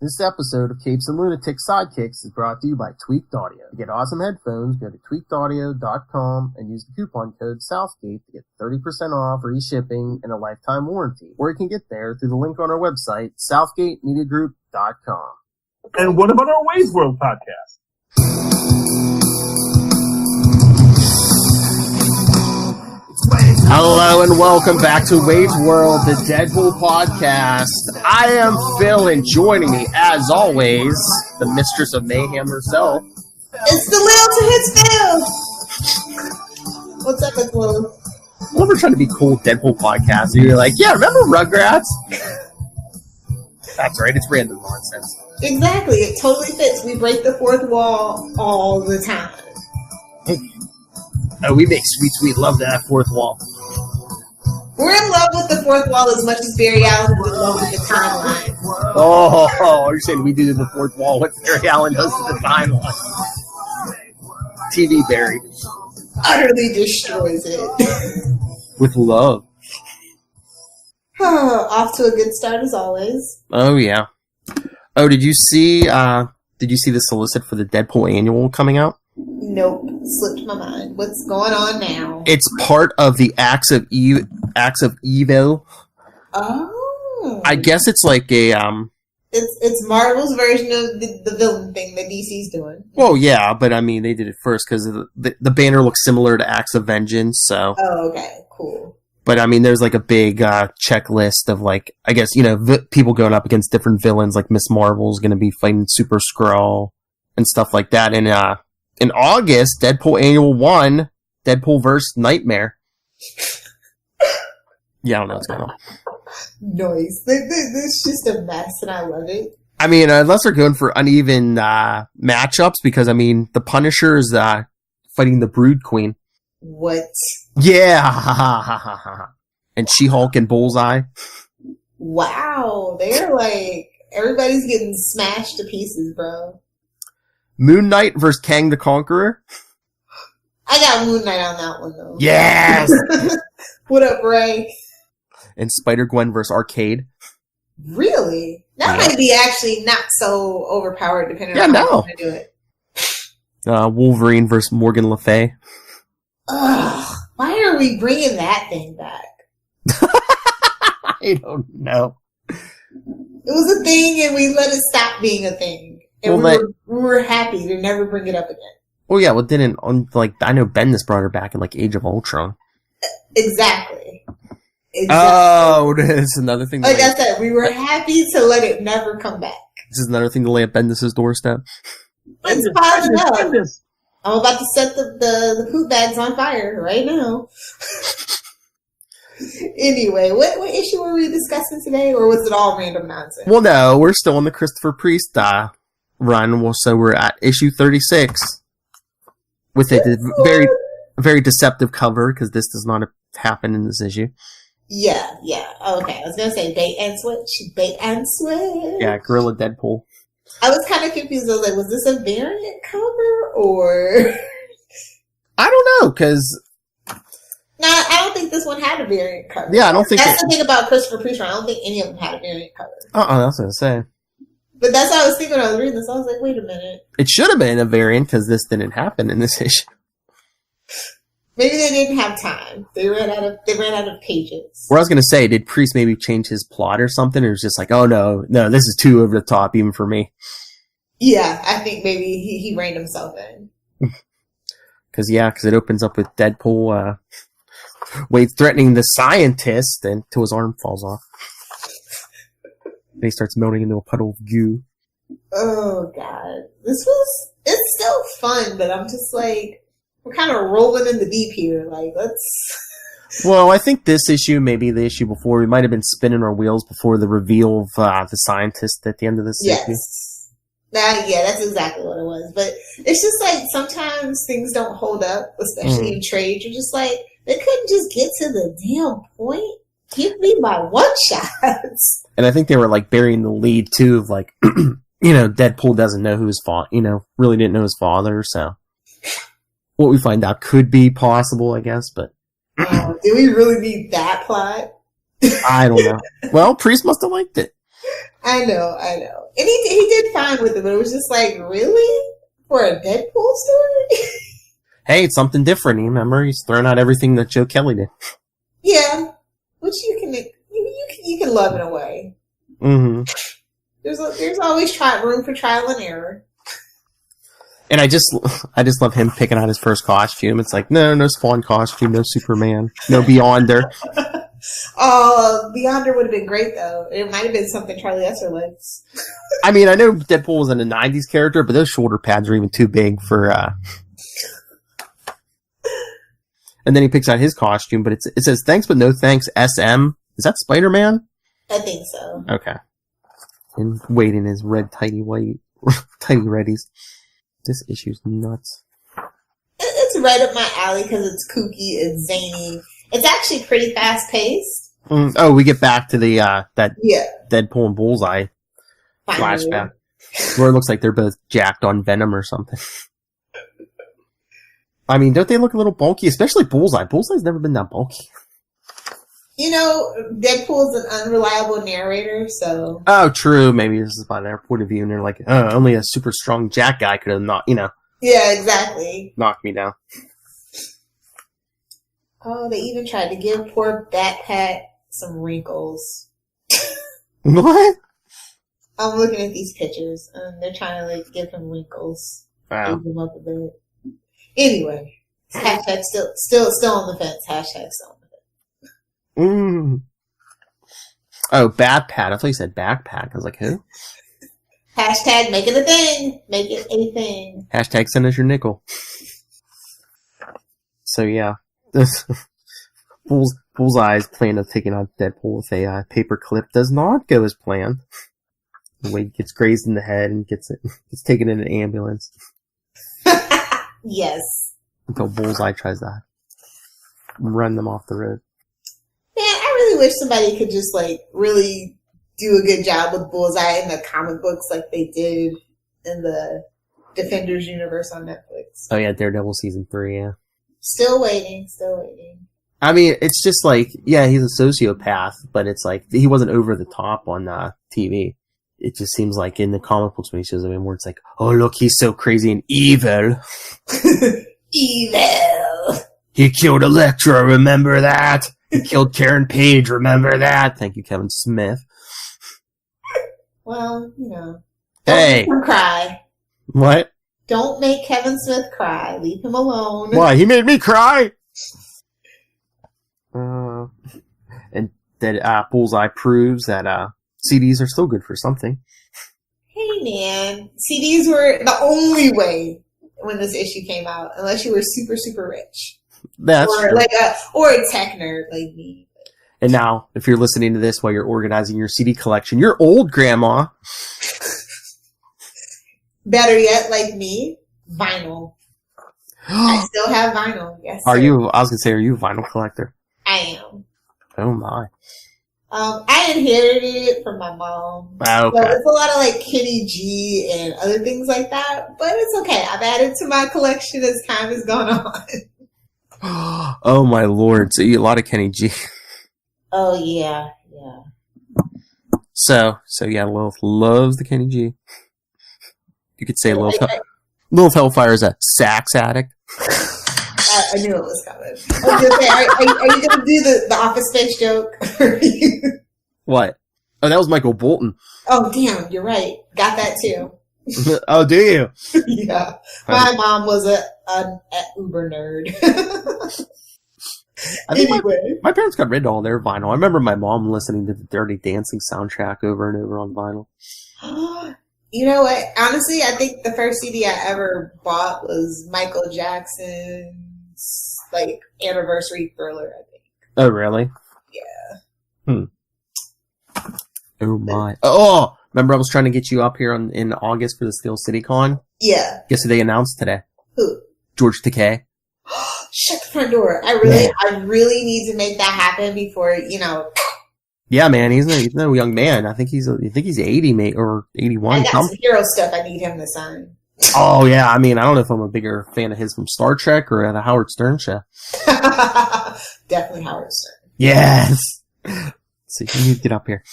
This episode of Capes and Lunatic Sidekicks is brought to you by Tweaked Audio. To get awesome headphones, go to tweakedaudio.com and use the coupon code Southgate to get 30% off, free shipping, and a lifetime warranty. Or you can get there through the link on our website, southgatemediagroup.com. And what about our Wade's World podcast? Hello and welcome back to Wade's World, the Deadpool podcast. I am Phil, and joining me, as always, the mistress of mayhem herself. It's the Lil to his Phil. What's up, Lil? Well, we're trying to be cool Deadpool podcast, and you're like, yeah, remember Rugrats? That's right, it's random nonsense. Exactly, it totally fits. We break the fourth wall all the time. Oh, we make sweet love to that fourth wall. We're in love with the fourth wall as much as Barry Allen is in love with the timeline. Oh, you're saying we do the fourth wall what Barry Allen does to the timeline. TV Barry. Utterly destroys it. With love. Off to a good start as always. Oh, yeah. Oh, did you see the solicit for the Deadpool Annual coming out? Nope, slipped my mind. What's going on now? It's part of the Acts of Evil. Oh. I guess it's like a It's Marvel's version of the villain thing that DC's doing. Well, yeah, but I mean they did it first because the banner looks similar to Acts of Vengeance. So. Oh, okay, cool. But I mean, there's like a big checklist of like, I guess, people going up against different villains. Like Miss Marvel's going to be fighting Super Skrull and stuff like that. And in August, Deadpool Annual 1, Deadpool vs. Nightmare. Yeah, I don't know what's going on. Nice. This is just a mess, and I love it. I mean, unless they're going for uneven matchups, because I mean, the Punisher is fighting the Brood Queen. What? Yeah, and She-Hulk and Bullseye. Wow, they're like everybody's getting smashed to pieces, bro. Moon Knight versus Kang the Conqueror. I got Moon Knight on that one though. Yes. What up, Ray? And Spider-Gwen versus Arcade. Really? That might be actually not so overpowered, depending on how you want to do it. Wolverine versus Morgan Le Fay. Ugh, why are we bringing that thing back? I don't know. It was a thing, and we let it stop being a thing. And we were happy to never bring it up again. Well, yeah, I know Bendis brought her back in, like, Age of Ultron. Exactly. Oh, this is another thing. Like I said, we were happy to let it never come back. This is another thing to lay at Bendis' doorstep. It's piling up. I'm about to set the poop bags on fire right now. Anyway, what issue were we discussing today, or was it all random nonsense? Well, no, we're still in the Christopher Priest run. Well, so we're at issue 36 with a very, very deceptive cover because this does not happen in this issue. Yeah. Okay, I was gonna say bait and switch. Yeah, Gorilla Deadpool. I was kind of confused. I was like, was this a variant cover or? I don't know because. No, I don't think this one had a variant cover. Yeah, I don't think that's the thing about Christopher Priest. I don't think any of them had a variant cover. I was gonna say. But that's what I was thinking when I was reading this. I was like, wait a minute. It should have been a variant because this didn't happen in this issue. Maybe they didn't have time. They ran out of pages. Or I was gonna say, did Priest maybe change his plot or something? Or it was just like, oh no, this is too over the top even for me. Yeah, I think maybe he reined himself in. Because it opens up with Deadpool Wade threatening the scientist until his arm falls off. Then he starts melting into a puddle of goo. Oh god, it's still fun, but I'm just like, we're kind of rolling in the deep here. Like, let's. Well, I think this issue, maybe the issue before, we might have been spinning our wheels before the reveal of the scientist at the end of this issue. Yeah, that's exactly what it was. But it's just like sometimes things don't hold up, especially in trade. You're just like, they couldn't just get to the damn point. Give me my one shots. And I think they were like burying the lead too of like, Deadpool doesn't know who his father, really didn't know his father. So what we find out could be possible, I guess. But do we really need that plot? I don't know. Well, Priest must have liked it. I know. And he did fine with it, but it was just like, really? For a Deadpool story? Hey, it's something different. You remember, he's thrown out everything that Joe Kelly did. Yeah, which you can love in a way. Mm-hmm. There's always room for trial and error. And I just love him picking out his first costume. It's like, no Spawn costume, no Superman, no Beyonder. Oh, Beyonder would have been great, though. It might have been something Charlie Esser likes. I mean, I know Deadpool was in a 90s character, but those shoulder pads are even too big for... And then he picks out his costume, but it says, thanks but no thanks, SM. Is that Spider-Man? I think so. Okay. And Wade in his red tidy reddies. This issue's nuts. It's right up my alley because it's kooky, it's zany. It's actually pretty fast-paced. Oh, we get back to the that Deadpool and Bullseye flashback. Where it looks like they're both jacked on Venom or something. I mean, don't they look a little bulky? Especially Bullseye. Bullseye's never been that bulky. You know, Deadpool's an unreliable narrator, so... Oh, true. Maybe this is by their point of view, and they're like, only a super strong Jack guy could have not, Yeah, exactly. knocked me down. Oh, they even tried to give poor Backpack some wrinkles. What? I'm looking at these pictures, and they're trying to, give him wrinkles. Wow. Age him up a bit. Anyway, hashtag still on the fence. Hashtag still on the fence. Oh, Batpat. I thought you said backpack. I was like, who? Hashtag make it a thing. Make it a thing. Hashtag send us your nickel. So yeah, Bullseye's plan of taking out Deadpool with a paper clip does not go as planned. Wade gets grazed in the head and gets taken in an ambulance. Yes. Until Bullseye tries to run them off the road. Man, I really wish somebody could just really do a good job with Bullseye in the comic books like they did in the Defenders universe on Netflix. Oh yeah, Daredevil season 3, yeah. Still waiting. I mean, it's just yeah, he's a sociopath, but it's he wasn't over the top on TV. It just seems like in the comic books when he shows up in where it's like, oh look, he's so crazy and evil. Evil. He killed Elektra, remember that? He killed Karen Page, remember that? Thank you, Kevin Smith. Well, don't hey. make him cry. What? Don't make Kevin Smith cry. Leave him alone. Why? He made me cry! And that Bullseye proves that CDs are still good for something. Hey man, CDs were the only way when this issue came out, unless you were super, super rich. That's or true. Or a tech nerd like me. And now, if you're listening to this while you're organizing your CD collection, you're old, Grandma. Better yet, like me, vinyl. I still have vinyl. Yes. Are sir. you? I was gonna say, are you a vinyl collector? I am. Oh my. I inherited it from my mom. Okay. So it's a lot of Kenny G and other things like that, but it's okay. I've added to my collection as time has gone on. Oh my lord! So you a lot of Kenny G. Oh yeah. So yeah, Lilith loves the Kenny G. You could say Lilith Hellfire is a sax addict. I knew it was coming. I was gonna say, are you gonna do the Office Space joke? What? Oh, that was Michael Bolton. Oh damn, you're right. Got that too. Oh, do you? Yeah. My mom was an uber nerd. I think anyway. my parents got rid of all their vinyl. I remember my mom listening to the Dirty Dancing soundtrack over and over on vinyl. You know what? Honestly, I think the first CD I ever bought was Michael Jackson's anniversary Thriller, I think. Oh, really? Yeah. Oh my. Oh, remember I was trying to get you up here in August for the Steel City Con? Yeah. Guess who they announced today? Who? George Takei. Shut the front door. I really need to make that happen before, Yeah, man, he's no young man. I think he's 80, mate, or 81. I got some hero stuff I need him to sign. Oh yeah, I mean, I don't know if I'm a bigger fan of his from Star Trek or the Howard Stern show. Definitely Howard Stern. Yes. So you need to get up here.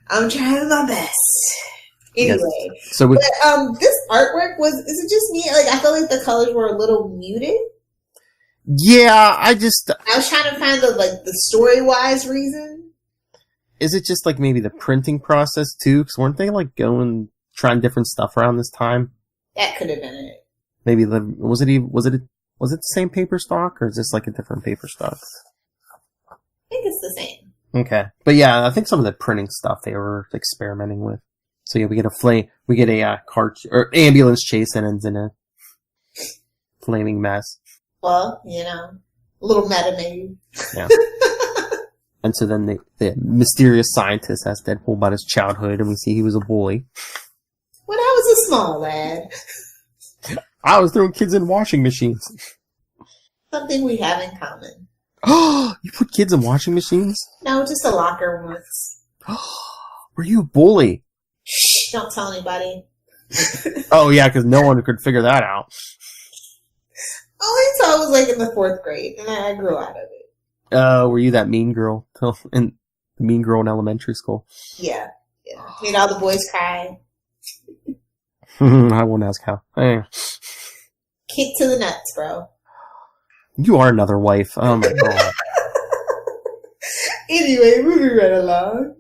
I'm trying my best. Anyway, yes. So this artwork is it just me? Like, I feel like the colors were a little muted. Yeah, I was trying to find the story-wise reason. Is it just like maybe the printing process too? Because weren't they like trying different stuff around this time? That could have been it. Maybe was it the same paper stock, or is this like a different paper stock? I think it's the same. Okay, but yeah, I think some of the printing stuff they were experimenting with. So yeah, we get a car or ambulance chase that ends in a flaming mess. Well, a little meta maybe. Yeah. And so then the mysterious scientist asks Deadpool about his childhood, and we see he was a bully. When I was a small lad. I was throwing kids in washing machines. Something we have in common. Oh, you put kids in washing machines? No, just a locker once. Were you a bully? Shh, don't tell anybody. Oh, yeah, because no one could figure that out. Only until I was like in the 4th grade, and I grew out of it. Were you that mean girl in the mean girl in elementary school? Yeah. Made all the boys cry. I won't ask how. Hey. Kick to the nuts, bro. You are another wife. Oh my god. Anyway, moving right along.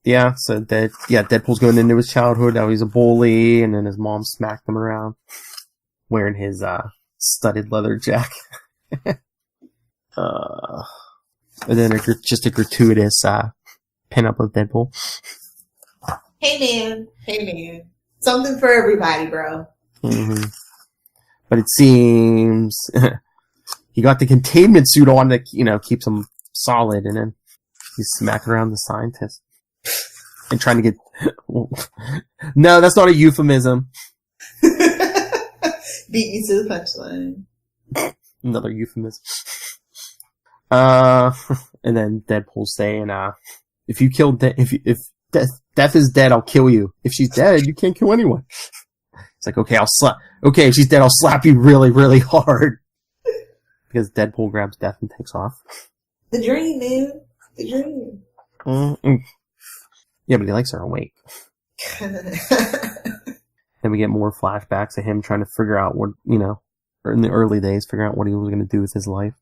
Yeah, so Deadpool's going into his childhood, how he's a bully, and then his mom smacked him around, wearing his, studded leather jacket. And then just a gratuitous, pinup of Deadpool. Hey man. Something for everybody, bro. Mm-hmm. But it seems he got the containment suit on that, keeps him solid, and then he's smacking around the scientist. And trying to get... No, that's not a euphemism. Beat me to the punchline. Another euphemism. And then Deadpool's saying, if you kill if Death is dead, I'll kill you. If she's dead, you can't kill anyone. It's like, okay, if she's dead, I'll slap you really, really hard. Because Deadpool grabs Death and takes off. The dream, man. The dream. Mm-hmm. Yeah, but he likes her awake. Then we get more flashbacks of him trying to figure out what, or in the early days, figure out what he was going to do with his life.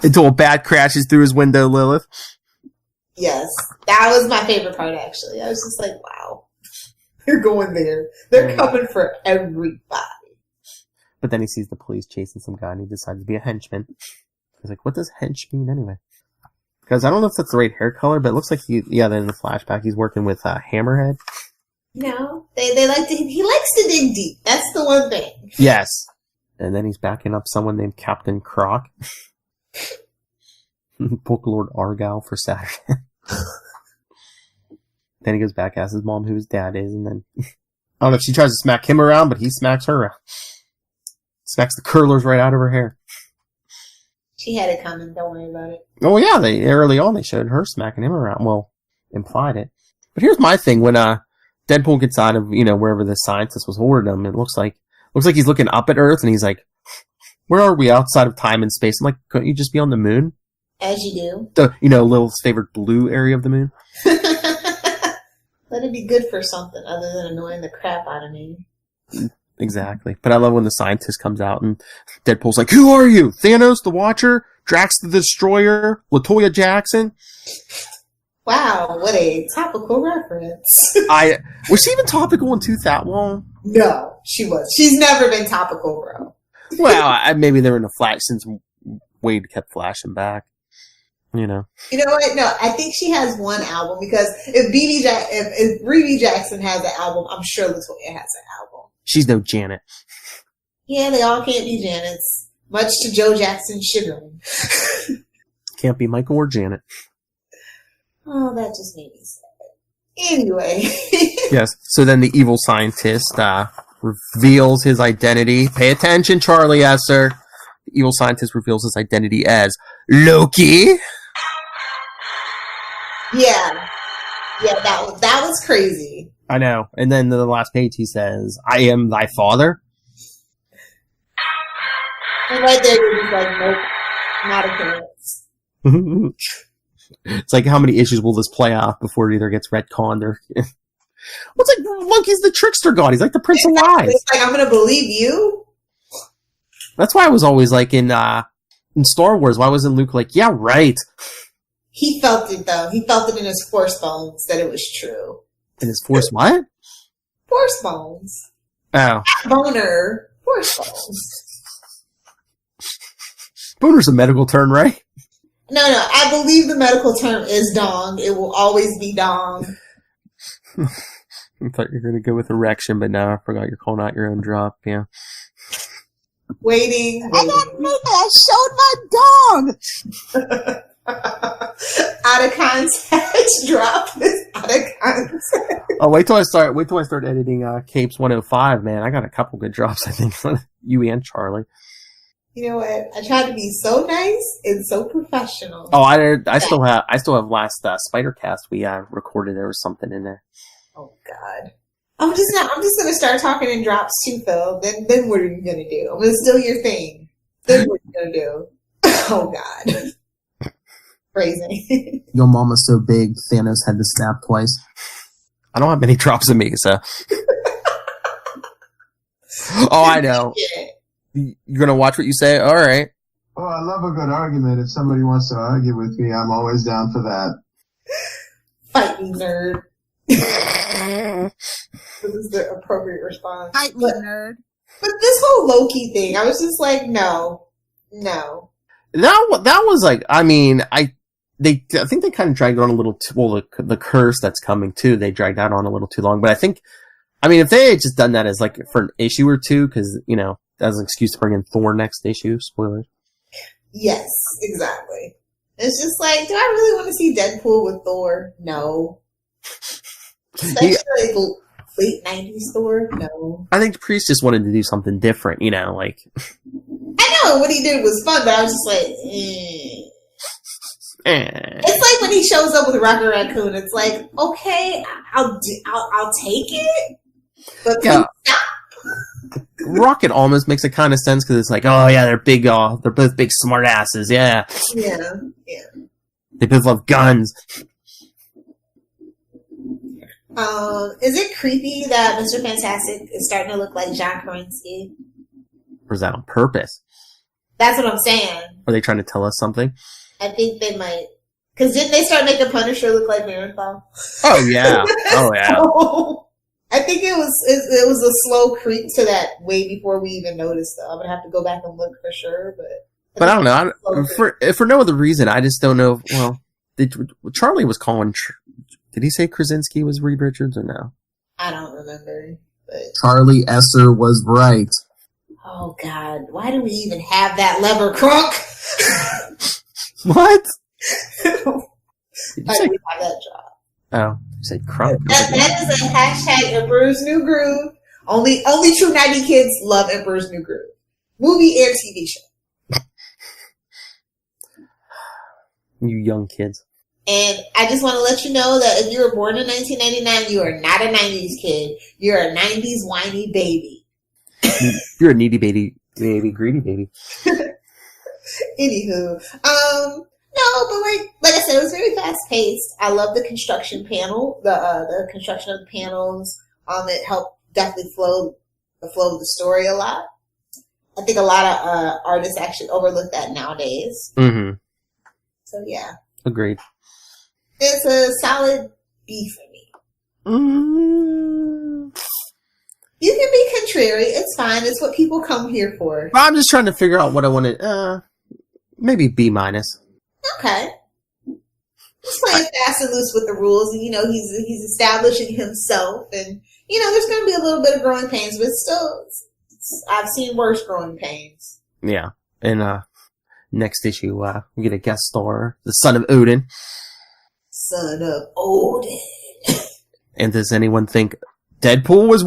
Until a bat crashes through his window, Lilith. Yes. That was my favorite part, actually. I was just like, wow. They're going there. They're coming for everybody. But then he sees the police chasing some guy, and he decides to be a henchman. He's like, what does hench mean anyway? Because I don't know if that's the right hair color, but it looks like then in the flashback, he's working with Hammerhead. No. He likes to dig deep. That's the one thing. Yes. And then he's backing up someone named Captain Croc. Book Lord Argyle for Saturday. Then he goes back, asks his mom who his dad is, and then I don't know if she tries to smack him around, but he smacks her around. Smacks the curlers right out of her hair. She had it coming, don't worry about it. Oh yeah, early on they showed her smacking him around. Well, implied it. But here's my thing, when Deadpool gets out of, wherever the scientist was holding him, it looks like he's looking up at Earth and he's like, where are we outside of time and space? I'm like, couldn't you just be on the moon? As you do. Lilith's favorite blue area of the moon. Let it be good for something other than annoying the crap out of me. Exactly. But I love when the scientist comes out and Deadpool's like, who are you? Thanos the Watcher? Drax the Destroyer? LaToya Jackson? Wow, what a topical reference. Was she even topical in 2000? Well, no, she was. She's never been topical, bro. Well, maybe they were in a flash since Wade kept flashing back. You know what? No, I think she has one album because if Riri Jackson has an album, I'm sure LaToya has an album. She's no Janet. Yeah, they all can't be Janets, much to Joe Jackson's chagrin. Can't be Michael or Janet. Oh, that just made me sad. Anyway. Yes. So then the evil scientist reveals his identity. Pay attention, Charlie Esser. The evil scientist reveals his identity as Loki. Yeah, that was crazy. I know. And then the last page he says, I am thy father. And right there you're just like, nope, not a chance. It's like, how many issues will this play out before it either gets retconned or... What's like, Monkey's the trickster god. He's like the Prince of Lies. It's like, I'm going to believe you? That's why I was always like in Star Wars, why wasn't Luke like, yeah, right? He felt it, though. He felt it in his force bones that it was true. In his force what? Force bones. Oh. Boner. Force bones. Boner's a medical term, right? No, I believe the medical term is dong. It will always be dong. I thought you were going to go with erection, but no, I forgot you're calling out your own drop, yeah. Waiting. I got naked. I showed my dong. Out of context. Drop is out of context. Oh, wait till I start editing Capes 105, man. I got a couple good drops, I think. You and Charlie. You know what? I tried to be so nice and so professional. Oh, I still have last Spider-Cast we recorded. There was something in there. Oh God. I'm just gonna start talking in drops too, Phil. Then what are you gonna do? I'm gonna steal your thing. Then what are you gonna do? Oh God. Crazy. Your mama's so big, Thanos had to snap twice. I don't have many drops in me, so. Oh, I know. You're gonna watch what you say? Alright. Oh, I love a good argument. If somebody wants to argue with me, I'm always down for that. Fight me, nerd. This is the appropriate response. Fight me, nerd. But this whole Loki thing, I was just like, no. That was like, I mean, I think they kind of dragged it on a little too, well, the curse that's coming too, they dragged that on a little too long, but I think, I mean, if they had just done that as like for an issue or two, cause, you know, as an excuse to bring in Thor next issue, spoilers. Yes, exactly. It's just like, do I really want to see Deadpool with Thor? No. Especially late 90s Thor? No. I think Priest just wanted to do something different, you know, like. I know what he did was fun, but I was just like, It's like when he shows up with Rocket Raccoon. It's like, okay, I'll take it, but yeah. Stop. Rocket almost makes a kind of sense because it's like, oh yeah, they're both big smart asses, yeah. Yeah. They both love guns. Is it creepy that Mr. Fantastic is starting to look like John Krasinski? Or is that on purpose? That's what I'm saying. Are they trying to tell us something? I think they might. Because didn't they start making Punisher look like Marathon? Oh yeah. Oh yeah. So, I think it was a slow creep to that way before we even noticed, though. I'm going to have to go back and look for sure, but I don't know. For no other reason, I just don't know. Well, Charlie was calling. Did he say Krasinski was Reed Richards or no? I don't remember. But Charlie Esser was right. Oh God! Why do we even have that lever, Crunk? What? Why do we have that job? Oh, you said Crunk. That is a hashtag Emperor's New Groove. Only true 90 kids love Emperor's New Groove. Movie and TV show. You young kids. And I just want to let you know that if you were born in 1999, you are not a 90s kid. You're a 90s whiny baby. You're a needy baby, greedy baby. Anywho, no, but like I said, it was very fast paced. I love the construction panel, the construction of the panels. It helped definitely flow of the story a lot. I think a lot of artists actually overlook that nowadays. Mm-hmm. So yeah, agreed. It's a solid B for me. Mm. You can be contrary. It's fine. It's what people come here for. I'm just trying to figure out what I want to. Maybe B-. Okay. He's playing fast and loose with the rules, and he's establishing himself, and there's going to be a little bit of growing pains, but still, I've seen worse growing pains. Yeah, and next issue we get a guest star, the son of Odin. Son of Odin. And does anyone think Deadpool was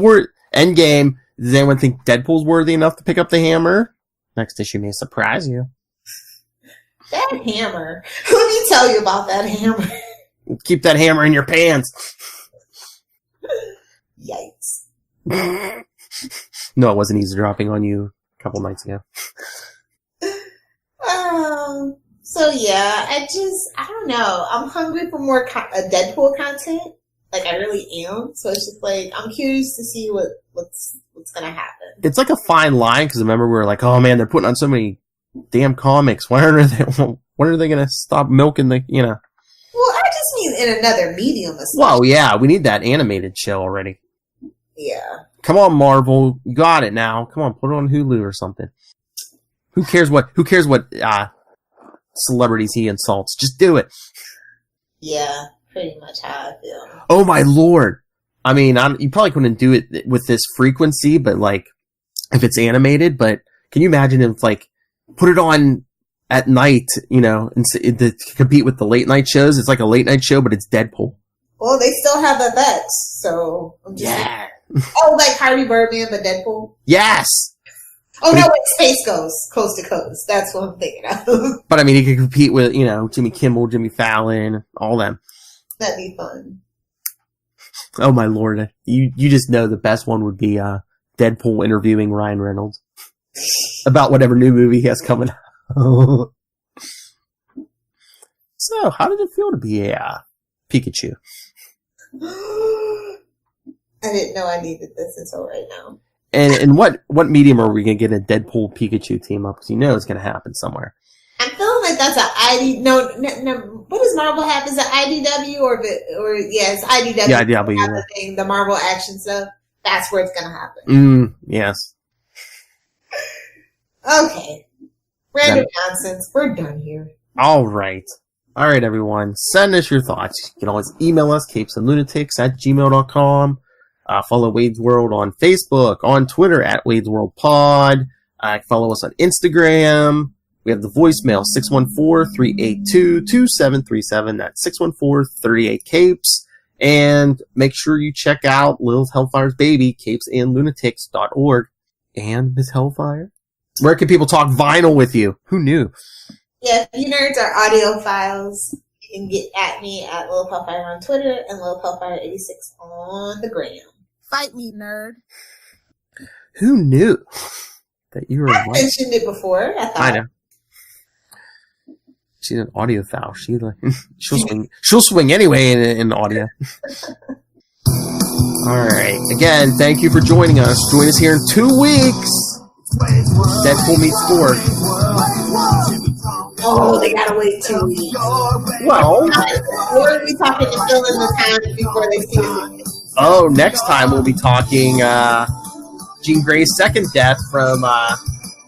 Endgame? Does anyone think Deadpool's worthy enough to pick up the hammer? Next issue may surprise you. That hammer. Let me tell you about that hammer. Keep that hammer in your pants. Yikes. No, it wasn't eavesdropping on you a couple nights ago. So yeah, I don't know. I'm hungry for more Deadpool content. Like I really am. So it's just like I'm curious to see what's gonna happen. It's like a fine line because remember we were like, oh man, they're putting on so many damn comics. When are they gonna stop milking the Well, I just mean in another medium. Especially. Well, yeah, we need that animated show already. Yeah. Come on, Marvel, you got it now. Come on, put it on Hulu or something. Who cares what celebrities he insults? Just do it. Yeah, pretty much how I feel. Oh my lord! I mean, you probably couldn't do it with this frequency, but like if it's animated. But can you imagine if like put it on at night, and to compete with the late night shows? It's like a late night show, but it's Deadpool. Well, they still have FX, so I'm just like Harvey Birdman, but Deadpool. Yes. Oh no, wait, Space Ghost, Coast to Coast. That's what I'm thinking of. But I mean, he could compete with Jimmy Kimmel, Jimmy Fallon, all them. That'd be fun. Oh my lord! You just know the best one would be Deadpool interviewing Ryan Reynolds about whatever new movie he has coming out. So, how did it feel to be a Pikachu? I didn't know I needed this until right now. And what medium are we going to get a Deadpool Pikachu team up? Because it's going to happen somewhere. I'm feeling like that's no. What does Marvel have? Is it IDW or it's IDW? Yeah, IDW. The Marvel action stuff. That's where it's going to happen. Yes. Okay. Random nonsense. We're done here. All right, everyone. Send us your thoughts. You can always email us, capesandlunatics@gmail.com. Follow Wade's World on Facebook, on Twitter @Wade's World Pod. Follow us on Instagram. We have the voicemail 614-382-2737. That's 614-38-CAPES. And make sure you check out Lilith Hellfire's baby, capesandlunatics.org. And Miss Hellfire, where can people talk vinyl with you? Who knew? Yeah, if you nerds are audiophiles, you can get at me at Lilith Hellfire on Twitter and Lilith Hellfire86 on the gram. Fight me, nerd. Who knew that you were? I mentioned it before. I know. She's an audiophile. She'll swing anyway in audio. All right. Again, thank you for joining us. Join us here in 2 weeks. Deadpool meets 4. Oh, they gotta wait 2 weeks. Well, we'll be talking to fill in the time before they see it. Oh, next time we'll be talking Jean Grey's second death from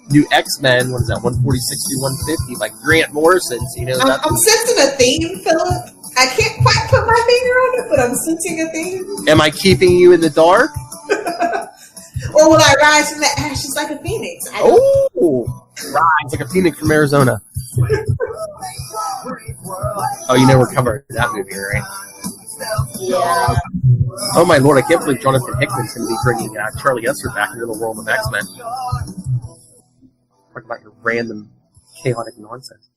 New X-Men. What is that? 146 through 150 by Grant Morrison. So, I'm sensing a theme, Philip. I can't quite put my finger on it, but I'm sensing a theme. Am I keeping you in the dark? Or will I rise from the ashes like a phoenix? Rise like a phoenix from Arizona. Oh, we're covering that movie, right? Yeah. Oh my lord, I can't believe Jonathan Hickman's going to be bringing Charlie Esser back into the world of X-Men. Talk about your random, chaotic nonsense.